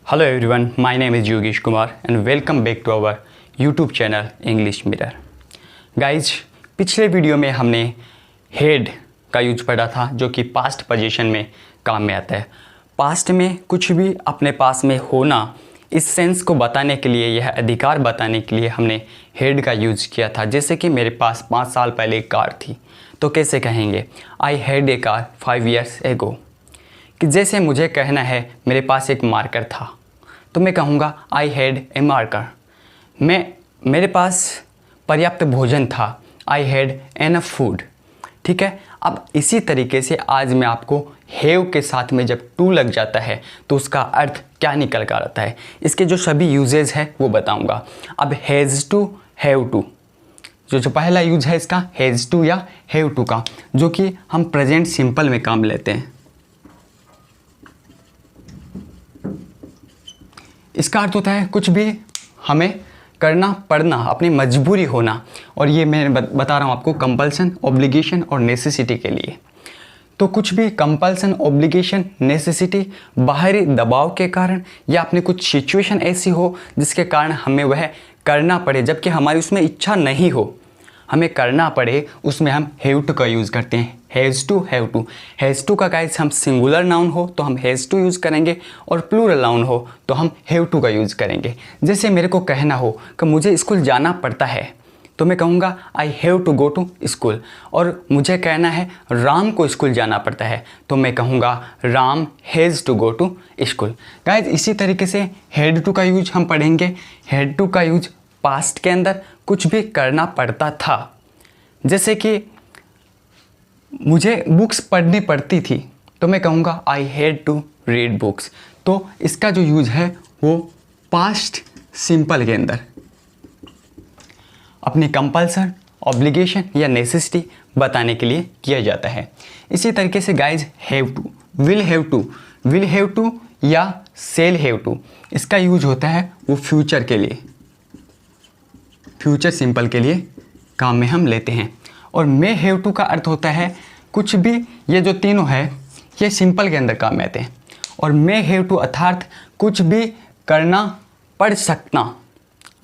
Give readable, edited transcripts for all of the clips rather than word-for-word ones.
Hello everyone, my name is Yogesh Kumar and welcome back to our YouTube channel English Mirror. Guys, पिछले video में हमने head का use पढ़ा था जो कि पास्ट पोजीशन में काम में आता है। पास्ट में कुछ भी अपने पास में होना, इस सेंस को बताने के लिए, यह अधिकार बताने के लिए हमने हेड का यूज़ किया था। जैसे कि मेरे पास 5 साल पहले एक कार थी, तो कैसे कहेंगे I had a car 5 years ago। कि जैसे मुझे कहना है मेरे पास एक मार्कर था, तो मैं कहूँगा आई हैड ए मार्कर। मेरे पास पर्याप्त भोजन था, आई हैड एनफ फूड। ठीक है, अब इसी तरीके से आज मैं आपको हैव के साथ में जब टू लग जाता है तो उसका अर्थ क्या निकल कर आता है, इसके जो सभी यूजेज है वो बताऊंगा। अब हैज़ टू, हैव टू, जो पहला यूज है इसका हैज़ टू या हैव टू का, जो कि हम प्रेजेंट सिंपल में काम लेते हैं। इसका अर्थ होता है कुछ भी हमें करना पड़ना, अपनी मजबूरी होना, और ये मैं बता रहा हूँ आपको कंपल्सन, ऑब्लिगेशन और नेसेसिटी के लिए। तो कुछ भी कंपल्सन, ऑब्लिगेशन, नेसेसिटी बाहरी दबाव के कारण या अपनी कुछ सिचुएशन ऐसी हो जिसके कारण हमें वह करना पड़े, जबकि हमारी उसमें इच्छा नहीं हो, हमें करना पड़े, उसमें हम हैव टू का यूज़ करते हैं। Has to, have to. Has to का गाइस हम सिंगुलर नाउन हो तो हम हैज़ टू यूज़ करेंगे, और प्लूरल नाउन हो तो हम हैव टू का यूज़ करेंगे। जैसे मेरे को कहना हो कि मुझे स्कूल जाना पड़ता है, तो मैं कहूँगा I have to go to school. और मुझे कहना है राम को स्कूल जाना पड़ता है, तो मैं कहूँगा Ram has to go to school. Guys इसी तरीके से हैड टू का यूज हम पढ़ेंगे। हैड टू का यूज पास्ट के अंदर कुछ भी करना पड़ता था, जैसे कि मुझे बुक्स पढ़नी पड़ती थी, तो मैं कहूँगा I had to read books. तो इसका जो यूज है वो पास्ट सिंपल के अंदर अपनी कंपल्सन, ऑब्लिगेशन या नेसेसिटी बताने के लिए किया जाता है। इसी तरीके से guys have to, will have to, will have to या सेल हैव टू, इसका यूज होता है वो फ्यूचर के लिए, फ्यूचर सिंपल के लिए काम में हम लेते हैं। और मे हैव टू का अर्थ होता है कुछ भी, ये जो तीनों है ये सिंपल के अंदर काम में आते हैं। और मे हैव टू अर्थात कुछ भी करना पड़ सकना,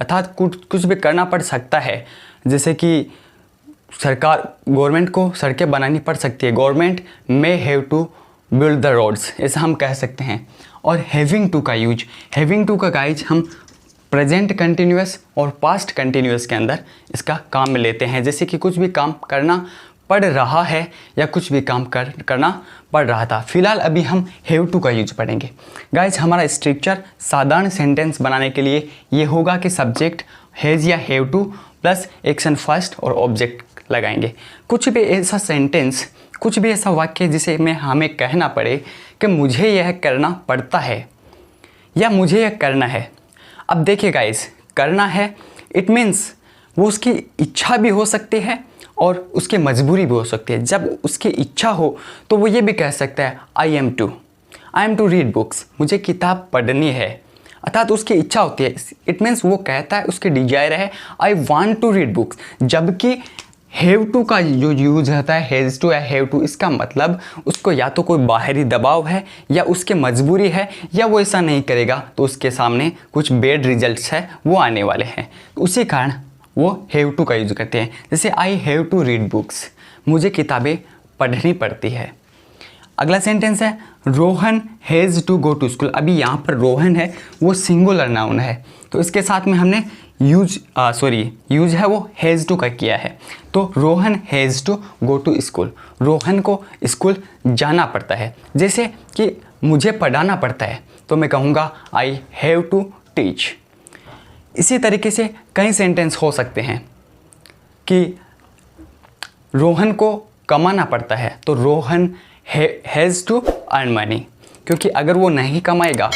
अर्थात कुछ भी करना पड़ सकता है। जैसे कि गवर्नमेंट को सड़कें बनानी पड़ सकती है, government may have to build the roads, ऐसा हम कह सकते हैं। और हैविंग टू का यूज, हैविंग टू का गाइज हम प्रेजेंट कंटिन्यूअस और पास्ट कंटिन्यूअस के अंदर इसका काम में लेते हैं। जैसे कि कुछ भी काम करना पड़ रहा है या कुछ भी काम करना पड़ रहा था। फिलहाल अभी हम हैव टू का यूज पढ़ेंगे। गाइज हमारा स्ट्रक्चर साधारण सेंटेंस बनाने के लिए ये होगा कि सब्जेक्ट हैज़ या have two plus action first और ऑब्जेक्ट लगाएंगे। कुछ भी ऐसा सेंटेंस, कुछ भी ऐसा वाक्य जिसे हमें कहना पड़े कि मुझे यह करना पड़ता है या मुझे यह करना है। अब देखिए गाइस, करना है इट मीन्स वो उसकी इच्छा भी हो सकती है और उसकी मजबूरी भी हो सकती है। जब उसकी इच्छा हो तो वो ये भी कह सकता है I am to read books, मुझे किताब पढ़नी है, अर्थात उसकी इच्छा होती है। इट मीन्स वो कहता है, उसकी डिजायर है I want to read books. जबकि हैव टू का जो यूज होता है हैज़ टू या हैव टू, इसका मतलब उसको या तो कोई बाहरी दबाव है या उसके मजबूरी है, या वो ऐसा नहीं करेगा तो उसके सामने कुछ बैड रिजल्ट्स है वो आने वाले हैं। उसी कारण वो हैव टू का यूज करते हैं। जैसे I have to read books, मुझे किताबें पढ़नी पड़ती है। अगला सेंटेंस है Rohan has to go to school. अभी यहाँ पर रोहन है वो सिंगुलर नाउन है, तो इसके साथ में हमने यूज है वो हैज़ टू का किया है। तो Rohan has to go to school, Rohan को स्कूल जाना पड़ता है। जैसे कि मुझे पढ़ाना पड़ता है, तो मैं कहूँगा आई हैव टू टीच। इसी तरीके से कई सेंटेंस हो सकते हैं कि रोहन को कमाना पड़ता है, तो Rohan has to earn money, क्योंकि अगर वो नहीं कमाएगा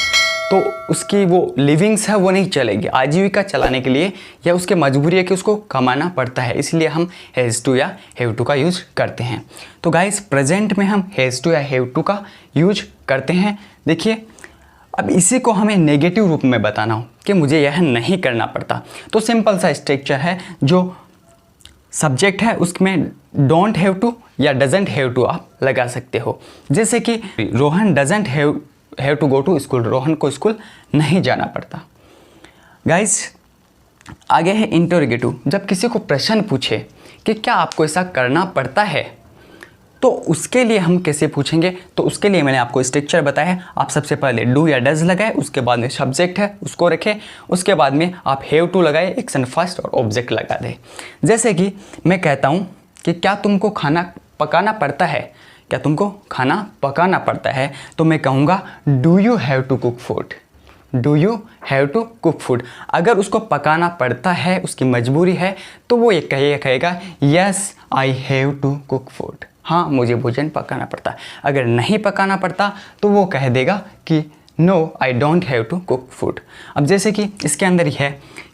तो उसकी वो लिविंग्स है वो नहीं चलेगी, आजीविका चलाने के लिए या उसके मजबूरी है कि उसको कमाना पड़ता है, इसलिए हम हैज़ टू या हैव टू का यूज करते हैं। तो गाइस प्रेजेंट में हम हैज़ टू या हैव टू का यूज करते हैं। देखिए अब इसी को हमें नेगेटिव रूप में बताना हो कि मुझे यह नहीं करना पड़ता, तो सिंपल सा स्ट्रक्चर है, जो सब्जेक्ट है उसमें डोंट हैव टू या डजंट हैव टू आप लगा सकते हो। जैसे कि Rohan doesn't have have to go to school, Rohan को स्कूल नहीं जाना पड़ता। गाइस आगे है इंटरोगेटिव। जब किसी को प्रश्न पूछे कि क्या आपको ऐसा करना पड़ता है, तो उसके लिए हम कैसे पूछेंगे, तो उसके लिए मैंने आपको स्ट्रक्चर बताया है। आप सबसे पहले डू या डज लगाए, उसके बाद में सब्जेक्ट है उसको रखें, उसके बाद में आप हैव टू लगाए, एक्शन फर्स्ट और ऑब्जेक्ट लगा दें। जैसे कि मैं कहता हूँ कि क्या तुमको खाना पकाना पड़ता है, क्या तुमको खाना पकाना पड़ता है, तो मैं कहूँगा do you have to cook food, do you have to cook food. अगर उसको पकाना पड़ता है, उसकी मजबूरी है, तो वो ये कहेगा yes I have to cook food, हाँ मुझे भोजन पकाना पड़ता है। अगर नहीं पकाना पड़ता तो वो कह देगा कि no I don't have to cook food. अब जैसे कि इसके अंदर ही है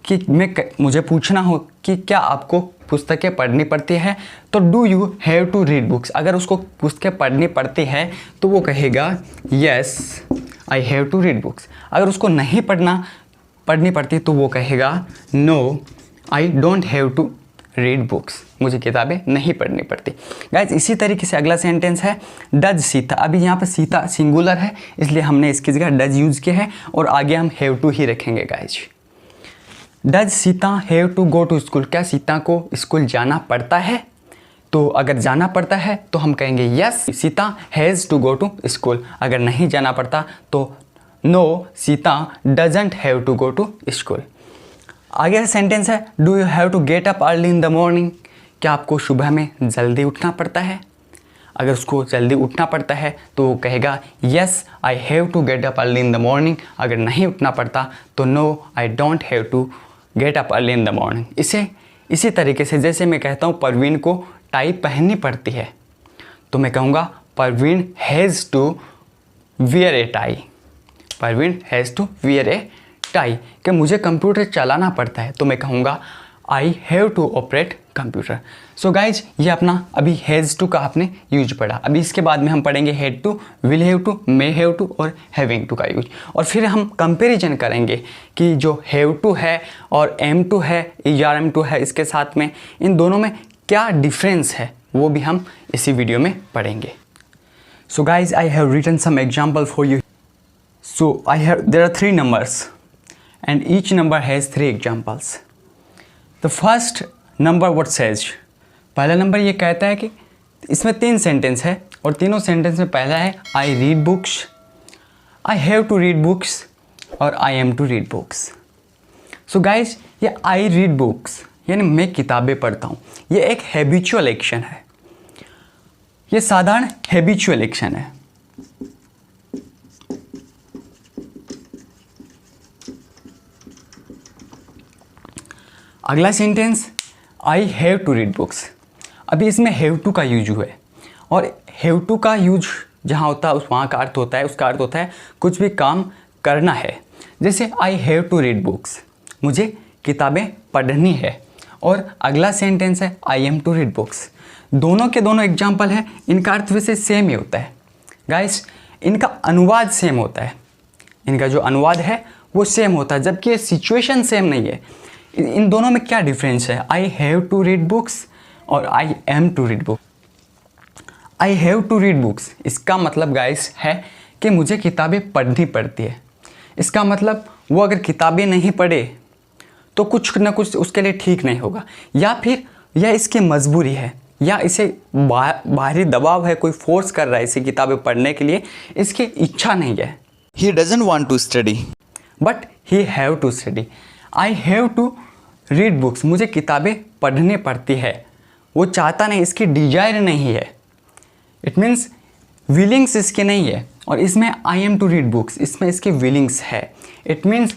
कि मुझे पूछना हो कि क्या आपको पुस्तकें पढ़नी पड़ती है, तो do you have to read books. अगर उसको पुस्तकें पढ़नी पड़ती है तो वो कहेगा yes I have to read books. अगर उसको नहीं पढ़नी पड़ती तो वो कहेगा no I don't have to read books, मुझे किताबें नहीं पढ़नी पड़ती। गाइज इसी तरीके से अगला सेंटेंस है डज सीता। अभी यहाँ पर सीता सिंगुलर है, इसलिए हमने इसकी जगह डज यूज़ किया है और आगे हम हैव टू ही रखेंगे। Guys does Sita have to go to school. क्या सीता को स्कूल जाना पड़ता है, तो अगर जाना पड़ता है तो हम कहेंगे yes Sita has to go to school. अगर नहीं जाना पड़ता तो no Sita doesn't have to go to school. आगे सेंटेंस है do you have to get up early in the morning. क्या आपको सुबह में जल्दी उठना पड़ता है। अगर उसको जल्दी उठना पड़ता है तो वो कहेगा yes I have to get up early in the morning. अगर नहीं उठना पड़ता तो no I don't have to get up early in the morning. इसी तरीके से जैसे मैं कहता हूँ परवीन को टाई पहननी पड़ती है, तो मैं कहूँगा Parveen has to wear a tie, Parveen has to wear a tie. कि मुझे कंप्यूटर चलाना पड़ता है, तो मैं कहूँगा I have to operate computer. So guys ये अपना अभी हैज़ टू का आपने यूज पढ़ा। अभी इसके बाद में हम पढ़ेंगे had to, will have to, may have to और हैविंग टू का यूज। और फिर हम कंपैरिजन करेंगे कि जो हैव टू है और एम टू है, ERM टू है, इसके साथ में इन दोनों में क्या डिफरेंस है वो भी हम इसी वीडियो में पढ़ेंगे। So guys I have written some example for you. So there are 3 numbers and each number has 3 examples. The first number what says, पहला नंबर ये कहता है कि इसमें 3 सेंटेंस है और तीनों सेंटेंस में पहला है I read books, I have to read books और I am to read books. So guys ये I read books यानी मैं किताबें पढ़ता हूँ, ये एक हैबिचुअल एक्शन है, ये साधारण हैबिचुअल एक्शन है। अगला sentence I have to read books. अभी इसमें हैव टू का यूज हुआ है और हैव टू का यूज जहाँ होता है वहाँ का अर्थ होता है, उसका अर्थ होता है कुछ भी काम करना है। जैसे I have to read books, मुझे किताबें पढ़नी है। और अगला सेंटेंस है I am to read books. दोनों के दोनों एग्जाम्पल हैं, इनका अर्थ वैसे सेम ही होता है गाइस, इनका अनुवाद सेम होता है, इनका जो अनुवाद है वो सेम होता है, जबकि ये सिचुएशन सेम नहीं है। इन दोनों में क्या डिफरेंस है, I have to read books और I am to read books. I have to read books इसका मतलब गाइस है कि मुझे किताबें पढ़नी पड़ती है। इसका मतलब वो अगर किताबें नहीं पढ़े तो कुछ ना कुछ उसके लिए ठीक नहीं होगा, या फिर यह इसकी मजबूरी है, या इसे बाहरी दबाव है, कोई फोर्स कर रहा है इसे किताबें पढ़ने के लिए, इसकी इच्छा नहीं है। He doesn't want to study. But he have to study. I have to read books, मुझे किताबें पढ़नी पड़ती है, वो चाहता नहीं, इसकी डिजायर नहीं है, इट मीन्स विलिंग्स इसके नहीं है। और इसमें I am to read books, इसमें इसके विलिंग्स है, इट मीन्स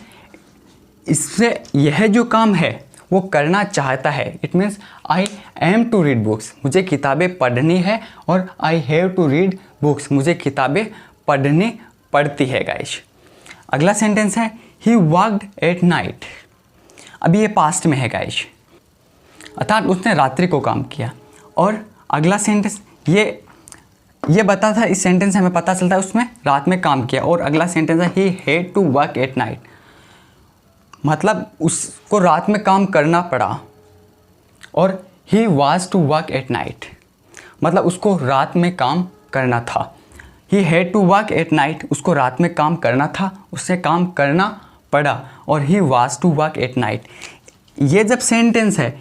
इससे यह जो काम है वो करना चाहता है। It means I am to read books, मुझे किताबें पढ़नी है, और I have to read books, मुझे किताबें पढ़नी पड़ती है गाइस। अगला सेंटेंस है ही वर्कड एट नाइट। अभी ये पास्ट में है गाइस, अर्थात उसने रात्रि को काम किया। और अगला सेंटेंस ये बता था, इस सेंटेंस से हमें पता चलता है उसमें रात में काम किया। और अगला सेंटेंस है he had to work at night, मतलब उसको रात में काम करना पड़ा। और he was to work at night, मतलब उसको रात में काम करना था। He had to work at night, उसको रात में काम करना था, उससे काम करना पड़ा। और he was to work at night, ये जब सेंटेंस है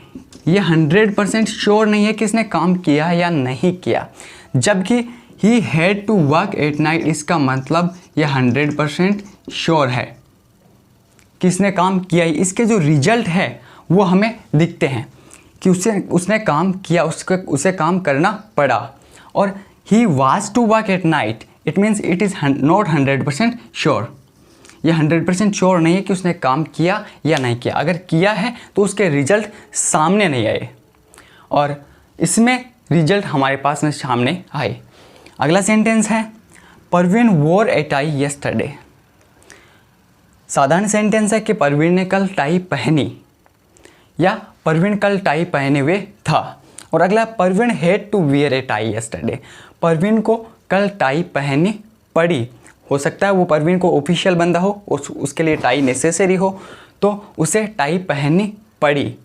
ये 100% श्योर नहीं है कि इसने काम किया या नहीं किया, जबकि he had to work at night इसका मतलब ये 100% श्योर है कि इसने काम किया ही। इसके जो रिजल्ट है वो हमें दिखते हैं कि उसने काम किया, उसे काम करना पड़ा। और he was to work at night, it means it is not 100% sure, ये 100% श्योर नहीं है कि उसने काम किया या नहीं किया। अगर किया है तो उसके रिजल्ट सामने नहीं आए, और इसमें रिजल्ट हमारे पास में सामने आए। अगला सेंटेंस है परवीन वोर ए टाई यस्टरडे। साधारण सेंटेंस है कि परवीन ने कल टाई पहनी, या परवीन कल टाई पहने हुए था। और अगला Parveen had to wear a tie yesterday, Parveen को कल टाई पहननी पड़ी। हो सकता है वो परवीन को ऑफिशियल बंदा हो, उसके लिए टाई नेसेसरी हो, तो उसे टाई पहननी पड़ी।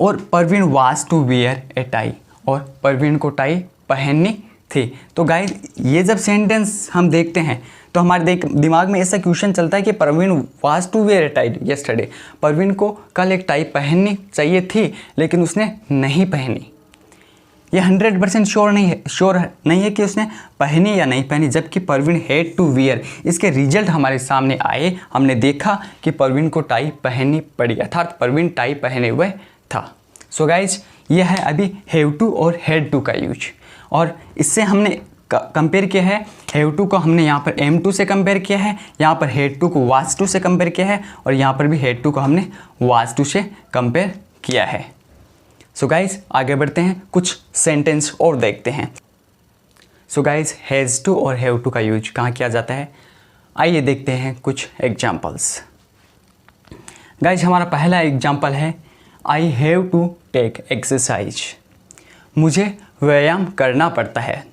और Parveen was to wear a tie, और परवीन को टाई पहननी थी। तो गाइस ये जब सेंटेंस हम देखते हैं तो हमारे दिमाग में ऐसा क्वेश्चन चलता है कि Parveen was to wear a tie yesterday, Parveen को कल एक टाई पहननी चाहिए थी लेकिन उसने नहीं पहनी। ये 100% श्योर नहीं है कि उसने पहनी या नहीं पहनी, जबकि परवीन हैड टू वियर, इसके रिजल्ट हमारे सामने आए। हमने देखा कि परवीन को टाई पहननी पड़ी, अर्थात परवीन टाई पहने हुए था। सो गाइज ये है अभी हैव टू और हैड टू का यूज, और इससे हमने कंपेयर किया है। हैव टू को हमने यहाँ पर एम टू से कंपेयर किया है, यहाँ पर हैड टू को वाज टू से कंपेयर किया है, और यहाँ पर भी हैड टू को हमने वाज टू से कंपेयर किया है। सो गाइज आगे बढ़ते हैं, कुछ सेंटेंस और देखते हैं। सो गाइज हैज़ टू और हैव टू का यूज कहाँ किया जाता है, आइए देखते हैं कुछ एग्जाम्पल्स। गाइज हमारा पहला एग्जाम्पल है I have to take exercise, मुझे व्यायाम करना पड़ता है।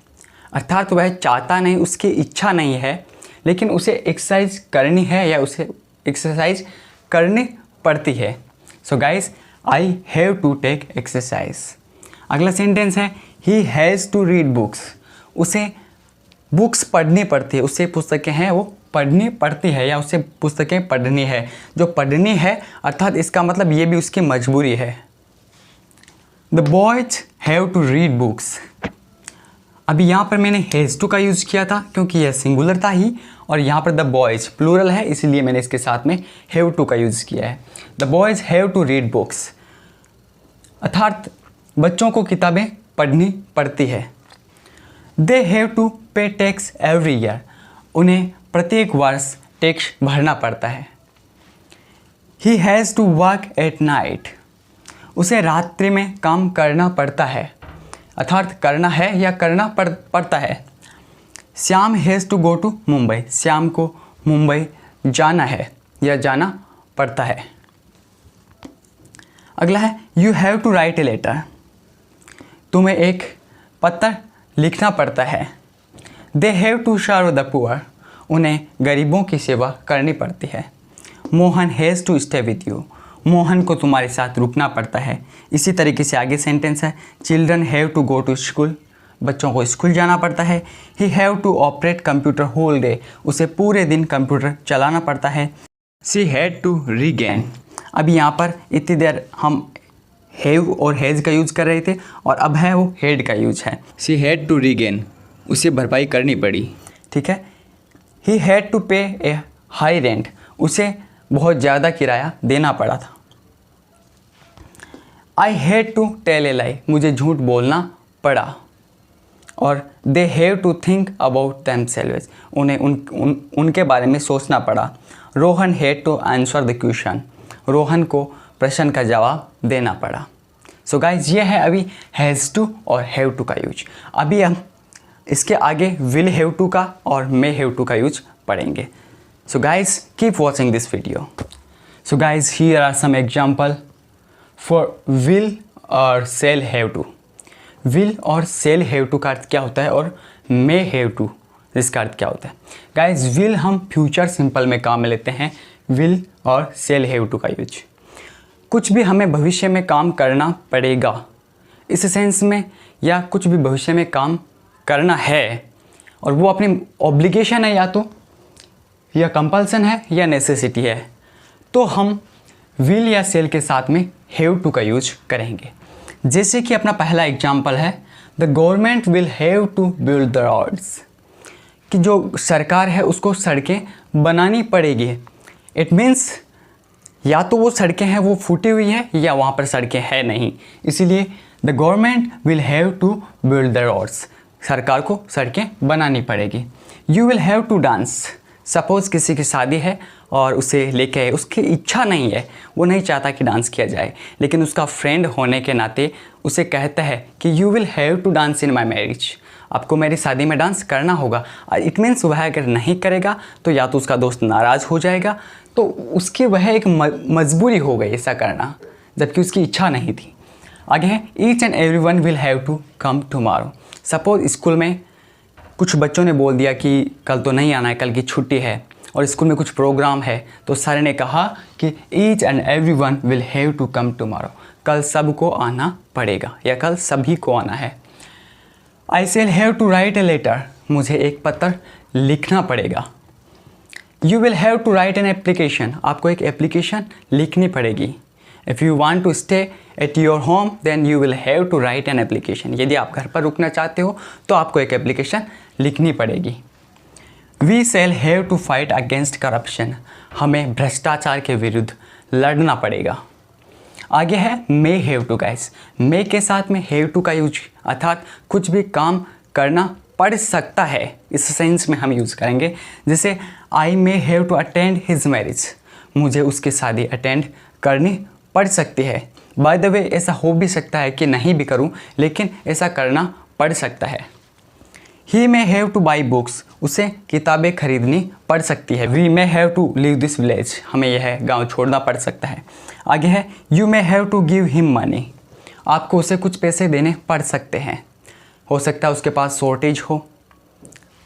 अर्थात वह चाहता नहीं, उसकी इच्छा नहीं है, लेकिन उसे एक्सरसाइज करनी है या उसे एक्सरसाइज करनी पड़ती है। So guys I have to take exercise. अगला सेंटेंस है he has to read books, उसे बुक्स पढ़नी पड़ती है, उसे पुस्तकें हैं वो पढ़नी पड़ती है या उसे पुस्तकें पढ़नी है। जो पढ़नी है अर्थात इसका मतलब ये भी उसकी मजबूरी है। The boys have to read books, अभी यहाँ पर मैंने हैज़ टू का यूज़ किया था क्योंकि यह सिंगुलर था ही, और यहाँ पर द बॉयज़ प्लूरल है इसलिए मैंने इसके साथ में हैव टू का यूज़ किया है। The boys have to read books, अर्थात बच्चों को किताबें पढ़नी पड़ती है। They have to pay tax every year, उन्हें प्रत्येक वर्ष टैक्स भरना पड़ता है। He has to work at night, उसे रात्रि में काम करना पड़ता है, अर्थात करना है या करना पड़ता है। Shyam has to go to Mumbai, Shyam को मुंबई जाना है या जाना पड़ता है। अगला है you have to write a letter, तुम्हें एक पत्र लिखना पड़ता है। They have to serve the poor, उन्हें गरीबों की सेवा करनी पड़ती है। Mohan has to stay with you, Mohan को तुम्हारे साथ रुकना पड़ता है। इसी तरीके से आगे सेंटेंस है children have to go to school, बच्चों को स्कूल जाना पड़ता है। He have to operate computer whole day, उसे पूरे दिन कंप्यूटर चलाना पड़ता है। शी हैड टू रीगेन, अभी यहाँ पर इतनी देर हम हैव और हैज़ का यूज़ कर रहे थे और अब है वो हैड का यूज है। शी हैड टू रीगेन, उसे भरपाई करनी पड़ी, ठीक है। ही हैड टू पे ए हाई रेंट, उसे बहुत ज़्यादा किराया देना पड़ा था। I had to tell a lie, मुझे झूठ बोलना पड़ा। और they have to think about themselves, उन्हें उनके बारे में सोचना पड़ा। Rohan had to answer the question, रोहन को प्रश्न का जवाब देना पड़ा। सो गाइज ये है अभी हैज़ टू और हैव टू का यूज। अभी हम इसके आगे विल हैव टू का और मे हैव टू का यूज पढ़ेंगे। So guys keep watching this video. So guys here are some example for will और सेल हैव टू। विल और सेल हैव टू का अर्थ क्या होता है और मे हैव टू इसका अर्थ क्या होता है। गाइज विल हम फ्यूचर सिंपल में काम में लेते हैं, विल और सेल हैव टू का यूज। कुछ भी हमें भविष्य में काम करना पड़ेगा इस सेंस में, या कुछ भी भविष्य में काम करना है और वो अपनी ऑब्लिगेशन है या कंपल्सन है या नेसेसिटी है, तो हम विल या सेल के साथ में हैव टू का यूज करेंगे। जैसे कि अपना पहला एग्जाम्पल है, the government will have to build the roads, कि जो सरकार है उसको सड़कें बनानी पड़ेगी। इट मीन्स या तो वो सड़कें हैं वो फूटी हुई है या वहाँ पर सड़कें हैं नहीं, इसीलिए the government will have to build the roads, सरकार को सड़कें बनानी पड़ेगी। You will have to dance, suppose किसी की शादी है और उसे लेके आए, उसकी इच्छा नहीं है, वो नहीं चाहता कि डांस किया जाए, लेकिन उसका फ्रेंड होने के नाते उसे कहता है कि you will have to dance in my marriage, आपको मेरी शादी में डांस करना होगा। इट मीन्स वह अगर नहीं करेगा तो या तो उसका दोस्त नाराज़ हो जाएगा, तो उसकी वह एक मजबूरी हो गई ऐसा करना, जबकि उसकी इच्छा नहीं थी। आगे है, each and every one will have to come tomorrow. Suppose school में कुछ बच्चों ने बोल दिया कि कल तो नहीं आना है, कल की छुट्टी है और स्कूल में कुछ प्रोग्राम है, तो सर ने कहा कि each and every one will have to come tomorrow, कल सबको आना पड़ेगा या कल सभी को आना है। I shall have to write a letter, मुझे एक पत्र लिखना पड़ेगा। You will have to write an application, आपको एक एप्लीकेशन लिखनी पड़ेगी। If you want to stay at your home then you will have to write an application, यदि आप घर पर रुकना चाहते हो तो आपको एक एप्लीकेशन लिखनी पड़ेगी। We shall have to fight against corruption, हमें भ्रष्टाचार के विरुद्ध लड़ना पड़ेगा। आगे है may have to guys, may के साथ में हैव टू का यूज, अर्थात कुछ भी काम करना पड़ सकता है, इस सेंस में हम यूज़ करेंगे। जैसे I may have to attend his marriage, मुझे उसकी शादी अटेंड करनी पड़ सकती है। बाय द वे ऐसा हो भी सकता है कि नहीं भी करूं, लेकिन ऐसा करना पड़ सकता है। He may have to buy books, उसे किताबें खरीदनी पड़ सकती है। We may have to leave this village, हमें यह गांव छोड़ना पड़ सकता है। आगे है, you may have to give him money, आपको उसे कुछ पैसे देने पड़ सकते हैं। हो सकता है उसके पास शॉर्टेज हो,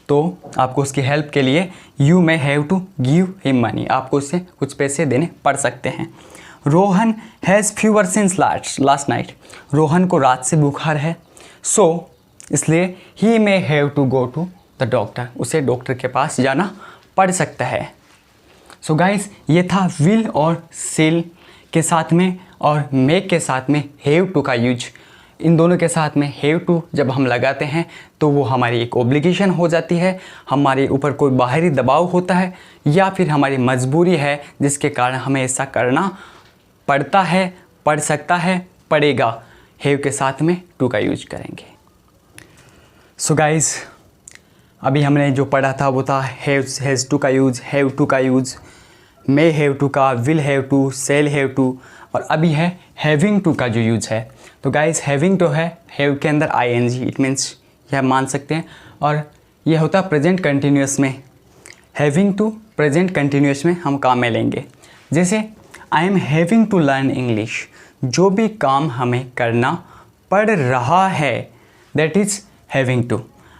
तो आपको उसकी हेल्प के लिए you may have to give him money, आपको उससे कुछ पैसे देने पड़ सकते हैं। Rohan has fever since last night, Rohan को रात से बुखार है, सो इसलिए he may have to go to the doctor, उसे डॉक्टर के पास जाना पड़ सकता है। सो गाइस, ये था विल और सेल के साथ में और मेक के साथ में हैव टू का यूज। इन दोनों के साथ में हैव टू जब हम लगाते हैं तो वो हमारी एक ऑब्लिगेशन हो जाती है, हमारे ऊपर कोई बाहरी दबाव होता है या फिर हमारी मजबूरी है जिसके कारण हमें ऐसा करना पड़ता है, पड़ सकता है, पड़ेगा। हैव के साथ में टू का यूज करेंगे। सो गाइस, अभी हमने जो पढ़ा था वो था हैज़ टू का यूज़, हैव टू का यूज़, मे हैव टू का, will have to, shall have to, और अभी है हैविंग टू का जो यूज़ है। तो गाइस, हैविंग टू है हैव के अंदर आईएनजी, इट मीन्स यह मान सकते हैं, और यह होता है प्रेजेंट कंटिन्यूस में। हैविंग टू प्रेजेंट कंटिन्यूस में हम काम में लेंगे। जैसे I am having to learn English, जो भी काम हमें करना पड़ रहा है, that is having to.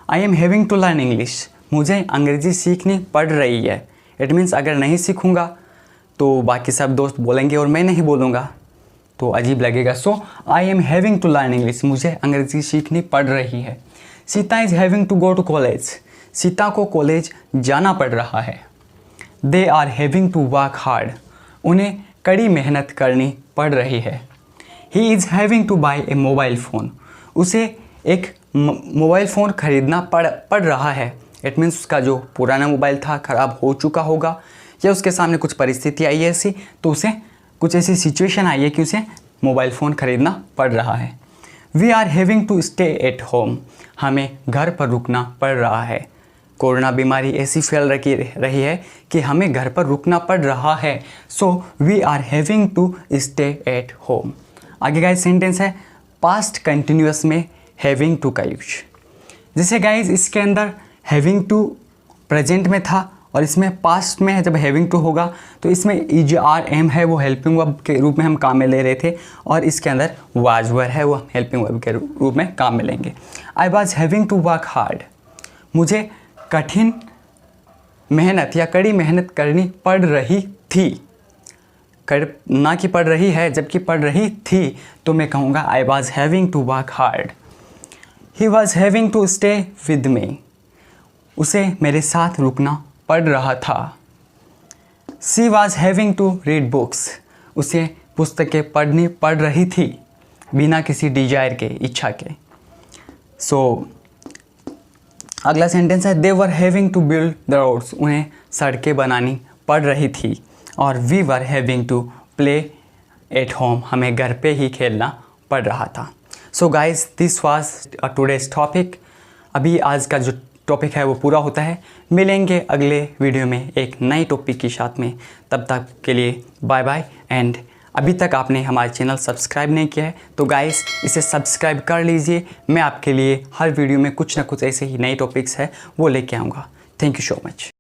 I am having to learn English, मुझे अंग्रेज़ी सीखनी पड़ रही है। इट मीन्स अगर नहीं सीखूँगा तो बाकी सब दोस्त बोलेंगे और मैं नहीं बोलूँगा तो अजीब लगेगा। So I am having to learn English, मुझे अंग्रेज़ी सीखनी पड़ रही है। Sita is having to go to college, Sita को कॉलेज जाना पड़ रहा है। They are having to work hard, उन्हें कड़ी मेहनत करनी पड़ रही है। He is having to buy a mobile phone, उसे एक मोबाइल फ़ोन ख़रीदना पड़ रहा है। इट मीन्स उसका जो पुराना मोबाइल था ख़राब हो चुका होगा या उसके सामने कुछ परिस्थिति आई है ऐसी, तो उसे कुछ ऐसी सिचुएशन आई है कि उसे मोबाइल फ़ोन ख़रीदना पड़ रहा है। We are having to stay at home, हमें घर पर रुकना पड़ रहा है। कोरोना बीमारी ऐसी फैल रही है कि हमें घर पर रुकना पड़ रहा है। So we are having to stay at home. आगे गाइस सेंटेंस है पास्ट कंटिन्यूअस में हैविंग टू का यूज। जैसे गाइस इसके अंदर हैविंग टू प्रेजेंट में था और इसमें पास्ट में है, जब हैविंग टू होगा तो इसमें ERM है, वो हेल्पिंग वर्ब के रूप में हम काम में ले रहे थे, और इसके अंदर वाज वर है, वो हेल्पिंग वर्ब के रूप में काम में लेंगे। I was having to work hard, मुझे कठिन मेहनत या कड़ी मेहनत करनी पड़ रही थी। ना कि पड़ रही है, जबकि पड़ रही थी तो मैं कहूँगा I was having to work hard. He was having to stay with me, उसे मेरे साथ रुकना पड़ रहा था। She was having to read books, उसे पुस्तकें पढ़नी पड़ रही थी बिना किसी डिजायर के, इच्छा के। सो अगला सेंटेंस है they were having to build the roads, उन्हें सड़कें बनानी पड़ रही थी। और we were having to play at home, हमें घर पे ही खेलना पड़ रहा था। So guys this was today's topic. अभी आज का जो टॉपिक है वो पूरा होता है। मिलेंगे अगले वीडियो में एक नई टॉपिक के साथ में, तब तक के लिए बाय बाय। एंड अभी तक आपने हमारे चैनल सब्सक्राइब नहीं किया है तो गाइस इसे सब्सक्राइब कर लीजिए। मैं आपके लिए हर वीडियो में कुछ ना कुछ ऐसे ही नए टॉपिक्स है वो लेके आऊँगा। Thank you so much.